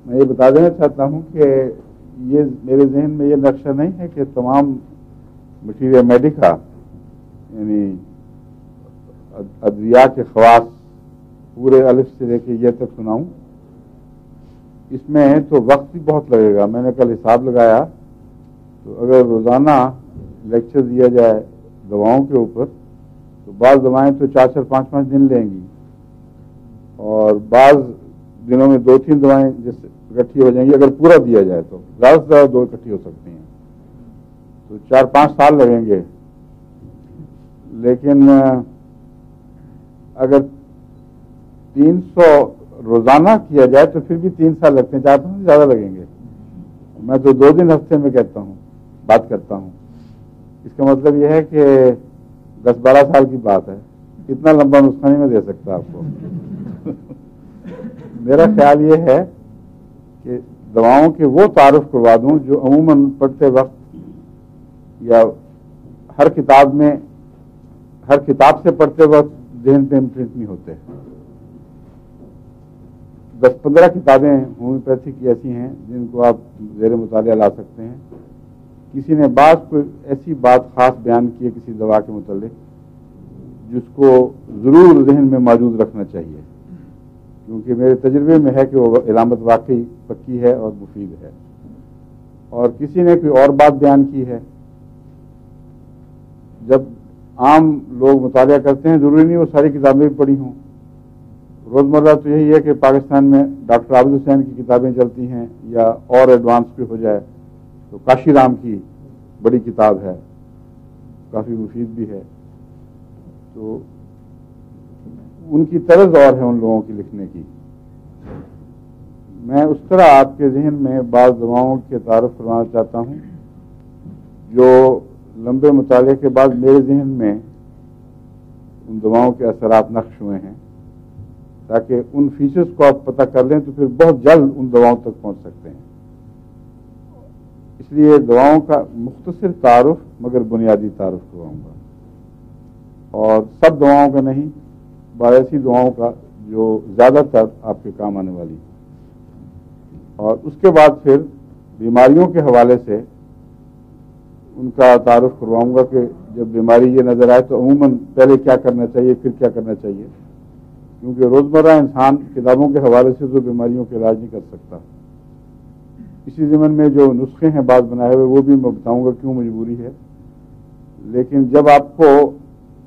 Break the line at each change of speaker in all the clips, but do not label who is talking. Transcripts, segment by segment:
میں یہ بتا دینا چاہتا ہوں کہ یہ میرے ذہن میں یہ نقشہ نہیں ہے کہ تمام مٹیریا میڈیکا یعنی ادویات کے خواص پورے الف سے لے کے یہ تک سناؤں. اس میں تو وقت بھی بہت لگے گا. میں نے کل حساب لگایا تو اگر روزانہ لیکچر دیا جائے دواؤں کے اوپر تو بعض دوائیں تو 4-4 5-5 دن لیں گی اور بعض دنوں میں 2-3 دوائیں جیسے اکٹھی ہو جائیں گی. اگر پورا دیا جائے تو زیادہ سے زیادہ 2 اکٹھی ہو سکتی ہیں تو 4-5 سال لگیں گے. لیکن اگر 300 روزانہ کیا جائے تو پھر بھی 3 سال لگتے ہیں. 4-5 زیادہ لگیں گے. میں تو 2 دن ہفتے میں کہتا ہوں بات کرتا ہوں. اس کا مطلب یہ ہے کہ 10-12 سال کی بات ہے. اتنا لمبا نسخہ نہیں میں دے سکتا آپ کو. میرا خیال یہ ہے کہ دواؤں کے وہ تعارف کروا دوں جو عموماً پڑھتے وقت یا ہر کتاب سے پڑھتے وقت ذہن پہ امپرنٹ نہیں ہوتے. 10-15 کتابیں ہومیوپیتھی کی ایسی ہیں جن کو آپ زیر مطالعہ لا سکتے ہیں. کسی نے بعض کوئی ایسی بات خاص بیان کی ہے کسی دوا کے متعلق جس کو ضرور ذہن میں موجود رکھنا چاہیے کیونکہ میرے تجربے میں ہے کہ وہ علامت واقعی پکی ہے اور مفید ہے. اور کسی نے کوئی اور بات بیان کی ہے. جب عام لوگ مطالعہ کرتے ہیں ضروری نہیں وہ ساری کتابیں بھی پڑھی ہوں. روزمرہ تو یہی ہے کہ پاکستان میں ڈاکٹر عابد حسین کی کتابیں چلتی ہیں یا اور ایڈوانس پہ ہو جائے تو کاشی رام کی بڑی کتاب ہے کافی مفید بھی ہے. تو ان کی طرز اور ہے ان لوگوں کی لکھنے کی. میں اس طرح آپ کے ذہن میں بعض دواؤں کے تعارف کروانا چاہتا ہوں جو لمبے مطالعے کے بعد میرے ذہن میں ان دواؤں کے اثرات نقش ہوئے ہیں تاکہ ان فیچرز کو آپ پتہ کر لیں تو پھر بہت جلد ان دواؤں تک پہنچ سکتے ہیں. اس لیے دواؤں کا مختصر تعارف مگر بنیادی تعارف کرواؤں گا اور سب دواؤں کا نہیں بعض ایسی دواؤں کا جو زیادہ تر آپ کے کام آنے والی. اور اس کے بعد پھر بیماریوں کے حوالے سے ان کا تعارف کرواؤں گا کہ جب بیماری یہ نظر آئے تو عموماً پہلے کیا کرنا چاہیے پھر کیا کرنا چاہیے کیونکہ روزمرہ انسان کتابوں کے حوالے سے تو بیماریوں کا علاج نہیں کر سکتا. اسی ضمن میں جو نسخے ہیں بعض بنائے ہوئے وہ بھی میں بتاؤں گا کیوں مجبوری ہے. لیکن جب آپ کو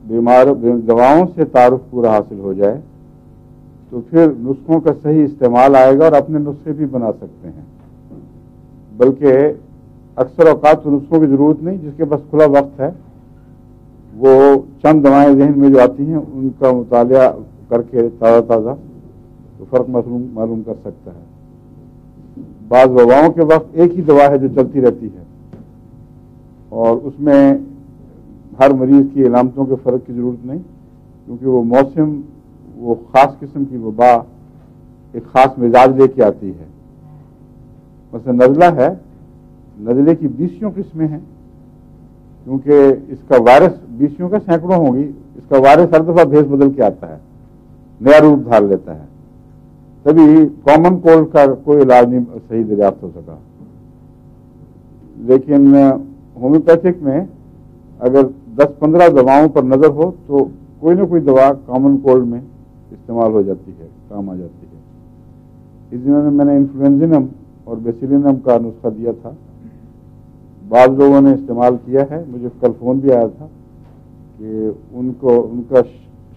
دواؤں سے تعارف پورا حاصل ہو جائے تو پھر نسخوں کا صحیح استعمال آئے گا اور اپنے نسخے بھی بنا سکتے ہیں. بلکہ اکثر اوقات تو نسخوں کی ضرورت نہیں. جس کے پاس کھلا وقت ہے وہ چند دوائیں ذہن میں جو آتی ہیں ان کا مطالعہ کر کے تازہ تو فرق معلوم کر سکتا ہے. بعض وباؤں کے وقت ایک ہی دوا ہے جو چلتی رہتی ہے اور اس میں ہر مریض کی علامتوں کے فرق کی ضرورت نہیں کیونکہ وہ موسم وہ خاص قسم کی وبا ایک خاص مزاج لے کے آتی ہے. مثلا نزلہ ہے. نزلے کی 20 قسمیں ہیں کیونکہ اس کا وائرس 20 کا سینکڑوں ہوں گی. اس کا وائرس ہر دفعہ بھیس بدل کے آتا ہے نیا روپ دھار لیتا ہے. تبھی کامن کولڈ کا کوئی علاج نہیں صحیح دریافت ہو سکا. لیکن ہومیوپیتھک میں اگر 10-15 دواؤں پر نظر ہو تو کوئی نہ کوئی دوا کامن کولڈ میں استعمال ہو جاتی ہے کام آ جاتی ہے. اس دنوں میں نے انفلوئنزنم اور بیسیلینم کا نسخہ دیا تھا. بعض لوگوں نے استعمال کیا ہے. مجھے کل فون بھی آیا تھا کہ ان کا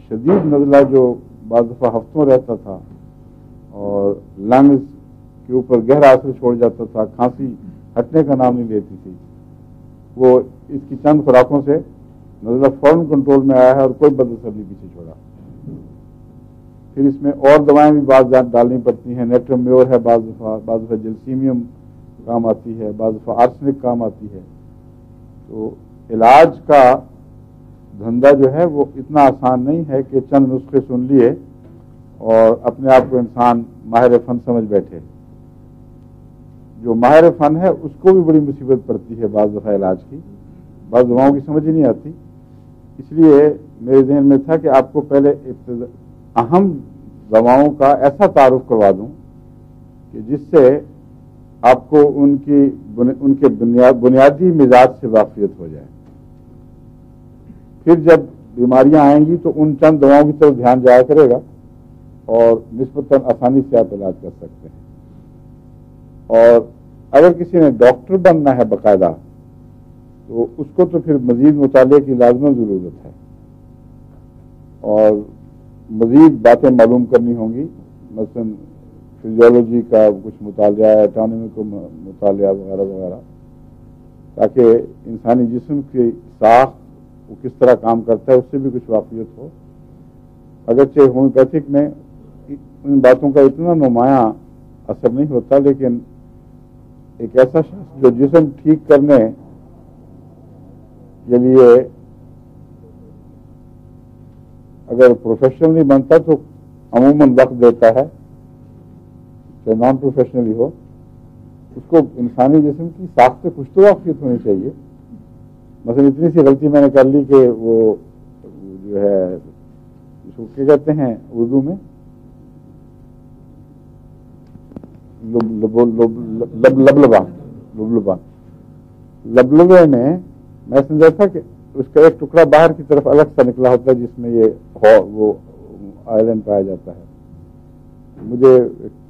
شدید نزلہ جو بعض دفعہ ہفتوں رہتا تھا اور لنگز کے اوپر گہرا اثر چھوڑ جاتا تھا کھانسی ہٹنے کا نام نہیں لیتی تھی وہ اس کی چند خوراکوں سے نزلہ فوراً کنٹرول میں آیا ہے اور کوئی بد اثر نہیں پیچھے چھوڑا. پھر اس میں اور دوائیں بھی بعض ڈالنی پڑتی ہیں. نیٹرمیور ہے بعض دفعہ جلسیمیم کام آتی ہے بعض دفعہ آرسنک کام آتی ہے. تو علاج کا دھندا جو ہے وہ اتنا آسان نہیں ہے کہ چند نسخے سن لیے اور اپنے آپ کو انسان ماہر فن سمجھ بیٹھے. جو ماہر فن ہے اس کو بھی بڑی مصیبت پڑتی ہے بعض دفعہ علاج کی. بعض دواؤں کی سمجھ ہی نہیں آتی. اس لیے میرے ذہن میں تھا کہ آپ کو پہلے اہم دواؤں کا ایسا تعارف کروا دوں کہ جس سے آپ کو ان کے بنیادی مزاج سے واقفیت ہو جائے. پھر جب بیماریاں آئیں گی تو ان چند دواؤں کی طرف دھیان جایا کرے گا اور نسبتاً آسانی سے آپ علاج کر سکتے ہیں. اور اگر کسی نے ڈاکٹر بننا ہے باقاعدہ تو اس کو تو پھر مزید مطالعے کی لازماً ضرورت ہے اور مزید باتیں معلوم کرنی ہوں گی. مثلا فزیولوجی کا کچھ مطالعہ، ایٹانومی کا مطالعہ وغیرہ وغیرہ، تاکہ انسانی جسم کی ساخت وہ کس طرح کام کرتا ہے اس سے بھی کچھ واقفیت ہو. اگرچہ ہومیوپیتھک میں ان باتوں کا اتنا نمایاں اثر نہیں ہوتا، لیکن ایک ایسا شخص جو جسم ٹھیک کرنے کے لیے اگر پروفیشنلی بنتا تو عموماً وقت دیتا ہے، چاہے نان پروفیشنلی ہو، اس کو انسانی جسم کی ساخت سے کچھ تو واقفیت ہونی چاہیے. مثلا اتنی سی غلطی میں نے کر لی کہ وہ جو ہے اس کو کیا کہتے ہیں اردو میں لبلبے میں میں سمجھا تھا کہ اس کا ایک ٹکڑا باہر کی طرف الگ سا نکلا ہوتا ہے جس میں یہ وہ آئرن پایا جاتا ہے. مجھے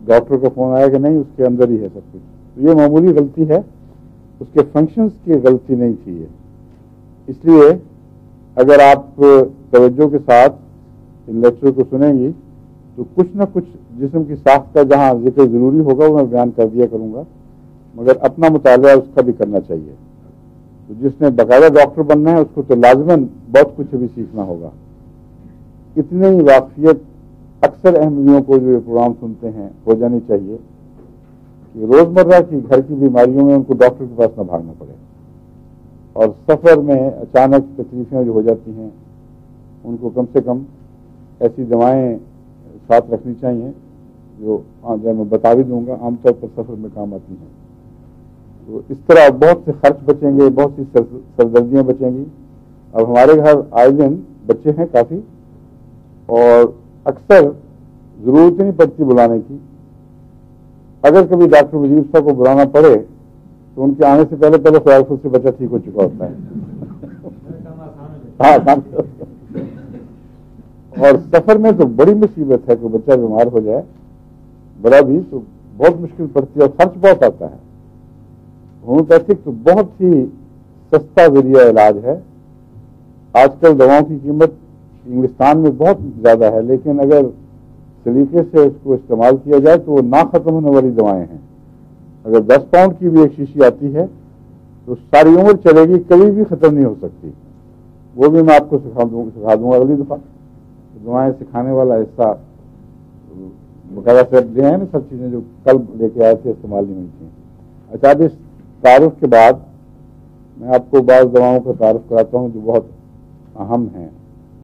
ڈاکٹر کا فون آیا کہ نہیں اس کے اندر ہی ہے سب کچھ. تو یہ معمولی غلطی ہے، اس کے فنکشنز کی غلطی نہیں تھی یہ. اس لیے اگر آپ توجہ کے ساتھ ان لیکچر کو سنیں گی تو کچھ نہ کچھ جسم کی ساخت کا جہاں ذکر ضروری ہوگا وہ میں بیان کر دیا کروں گا، مگر اپنا مطالعہ اس کا بھی کرنا چاہیے. تو جس نے باقاعدہ ڈاکٹر بننا ہے اس کو تو لازماً بہت کچھ ابھی سیکھنا ہوگا. اتنی ہی واقفیت اکثر احمدیوں کو جو یہ پروگرام سنتے ہیں ہو جانی چاہیے کہ روزمرہ کی گھر کی بیماریوں میں ان کو ڈاکٹر کے پاس نہ بھاگنا پڑے، اور سفر میں اچانک تکلیفیں جو ہو جاتی ہیں ان کو کم سے کم ایسی دوائیں ساتھ رکھنی چاہیے جو میں بتا بھی دوں گا عام طور پر سفر میں کام آتی ہیں. تو اس طرح بہت سے خرچ بچیں گے، بہت سی سردردیاں بچیں گی. اب ہمارے گھر آئے دن بچے ہیں کافی، اور اکثر ضرورت نہیں پڑتی بلانے کی. اگر کبھی ڈاکٹر وزیر صاحب کو بلانا پڑے تو ان کے آنے سے پہلے خیال خود سے بچہ ٹھیک ہو چکا ہوتا ہے. ہاں، اور سفر میں تو بڑی مصیبت ہے کہ بچہ بیمار ہو جائے، بڑا بھی تو بہت مشکل پڑتی ہے اور خرچ بہت آتا ہے. ہومیوپیتھک تو بہت ہی سستا ذریعہ علاج ہے. آج کل دواؤں کی قیمت انگلستان میں بہت زیادہ ہے، لیکن اگر طریقے سے اس کو استعمال کیا جائے تو وہ نہ ختم ہونے والی دوائیں ہیں. اگر 10 پاؤنڈ کی بھی ایک شیشی آتی ہے تو ساری عمر چلے گی، کبھی بھی ختم نہیں ہو سکتی. وہ بھی میں آپ کو سکھا دوں گا اگلی دفعہ. دعائیں سکھانے والا حصہ باقاعدہ سے لے آئے نا، سب چیزیں جو کل لے کے آئے تھے استعمال نہیں ہوئی تھیں. اچھا، اب اس تعارف کے بعد میں آپ کو بعض دواؤں کا تعارف کراتا ہوں جو بہت اہم ہیں.